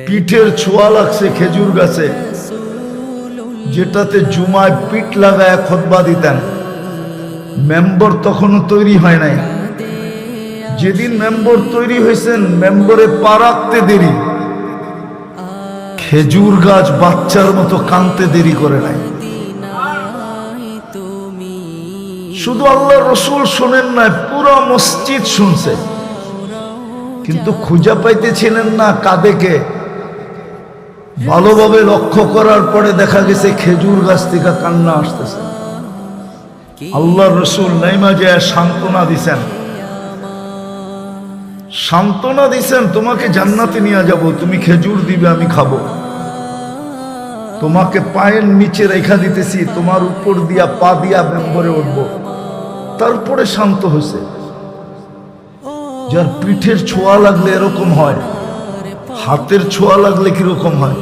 পিঠের ছোঁয়া লাগছে খেজুর গাছে, যেটাতে জুমায় পিঠ লাগায় খুতবা দিতেন। মেম্বর তখনও তৈরি হয় নাই। যেদিন মেম্বর তৈরি হয়েছেন, মেম্বরে পা রাখতে দেরি, খেজুর গাছ বাচ্চার মতো কাঁদতে দেরি করে নাই। শুধু আল্লাহ রসুল শোনেন না, পুরো মসজিদ শুনছে, কিন্তু খুঁজে পাইতেছিলেন না কাঁদে কে। ভালোভাবে লক্ষ্য করার পরে দেখা গেছে খেজুর গাছ থেকে কান্না আসতেছে। আল্লাহ রসুল নাইমা যায় সান্ত্বনা দিছেন, সান্ত্বনা দিছেন, তোমাকে জান্নাতে নিয়ে যাব, তুমি খেজুর দিবে আমি খাবো, তোমাকে পায়ের নিচে রেখা দিতেছি, তোমার উপর দিয়া পা দিয়া মেম্বরে উঠবো। তারপরে শান্ত হয়েছে। যার পিঠের ছোঁয়া লাগলে এরকম হয়, হাতের ছোঁয়া লাগলে কিরকম হয়।